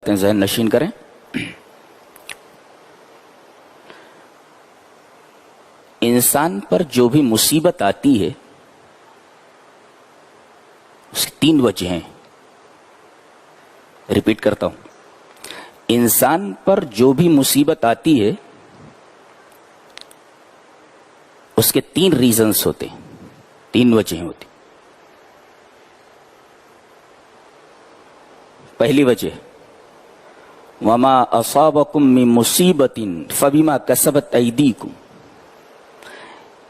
کرتے ہیں، ذہن نشین کریں۔ انسان پر جو بھی مصیبت آتی ہے اس کی 3 وجہ ہیں۔ ریپیٹ کرتا ہوں، انسان پر جو بھی مصیبت آتی ہے اس کے 3 ریزنز ہوتے ہیں، 3 وجہیں ہوتی۔ پہلی وجہ وما اصابکم من مصیبت فبما کسبت ایدیکم،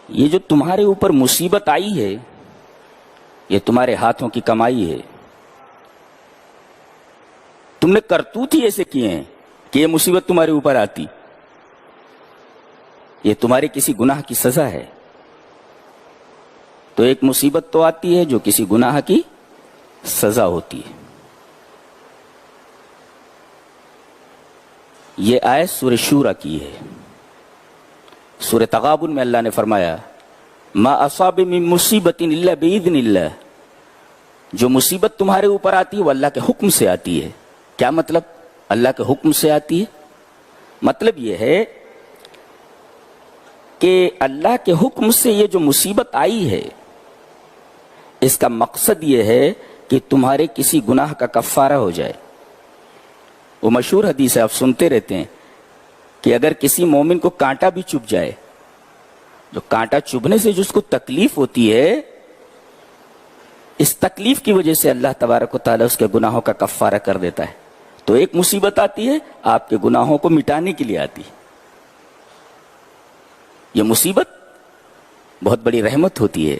یہ جو تمہارے اوپر مصیبت آئی ہے یہ تمہارے ہاتھوں کی کمائی ہے، تم نے کرتوت ہی ایسے کیے ہیں کہ یہ مصیبت تمہارے اوپر آتی، یہ تمہارے کسی گناہ کی سزا ہے۔ تو ایک مصیبت تو آتی ہے جو کسی گناہ کی سزا ہوتی ہے۔ یہ آیت سورہ شورى کی ہے۔ سورہ تغابن میں اللہ نے فرمایا ما اصاب من مصیبت الا باذن اللہ، جو مصیبت تمہارے اوپر آتی ہے وہ اللہ کے حکم سے آتی ہے۔ کیا مطلب؟ اللہ کے حکم سے آتی ہے، مطلب یہ ہے کہ اللہ کے حکم سے یہ جو مصیبت آئی ہے اس کا مقصد یہ ہے کہ تمہارے کسی گناہ کا کفارہ ہو جائے۔ وہ مشہور حدیث ہے، آپ سنتے رہتے ہیں کہ اگر کسی مومن کو کانٹا بھی چبھ جائے، جو کانٹا چبھنے سے جو اس کو تکلیف ہوتی ہے، اس تکلیف کی وجہ سے اللہ تبارک و تعالیٰ اس کے گناہوں کا کفارہ کر دیتا ہے۔ تو ایک مصیبت آتی ہے آپ کے گناہوں کو مٹانے کے لیے آتی ہے۔ یہ مصیبت بہت بڑی رحمت ہوتی ہے۔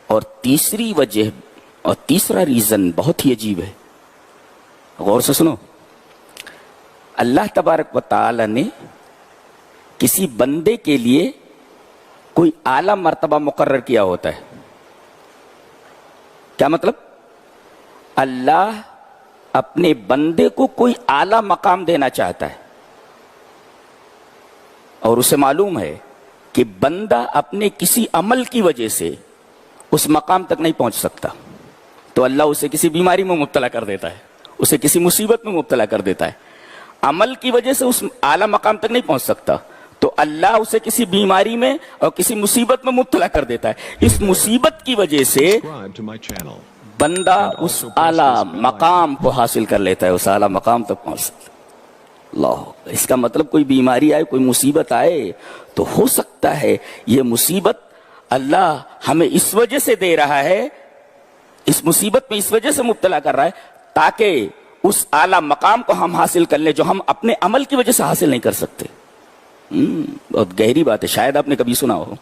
اور تیسری وجہ اور تیسرا ریزن بہت ہی عجیب ہے، غور سے سنو۔ اللہ تبارک و تعالی نے کسی بندے کے لیے کوئی اعلیٰ مرتبہ مقرر کیا ہوتا ہے۔ کیا مطلب؟ اللہ اپنے بندے کو کوئی اعلیٰ مقام دینا چاہتا ہے، اور اسے معلوم ہے کہ بندہ اپنے کسی عمل کی وجہ سے اس مقام تک نہیں پہنچ سکتا، تو اللہ اسے کسی بیماری میں مبتلا کر دیتا ہے، اسے کسی مصیبت میں مبتلا کر دیتا ہے۔ عمل کی وجہ سے اس اعلیٰ مقام تک نہیں پہنچ سکتا، تو اللہ اسے کسی بیماری میں اور کسی مصیبت میں مبتلا کر دیتا ہے۔ اس مصیبت کی وجہ سے بندہ اس اعلیٰ مقام کو حاصل کر لیتا ہے، اس اعلیٰ مقام تک پہنچ سکتا ہے۔ اللہ، اس کا مطلب کوئی بیماری آئے، کوئی مصیبت آئے تو ہو سکتا ہے یہ مصیبت اللہ ہمیں اس وجہ سے دے رہا ہے، اس مصیبت میں اس وجہ سے مبتلا کر رہا ہے تاکہ اس اعلیٰ مقام کو ہم حاصل کر لیں جو ہم اپنے عمل کی وجہ سے حاصل نہیں کر سکتے۔ بہت گہری بات ہے، شاید آپ نے کبھی سنا ہو۔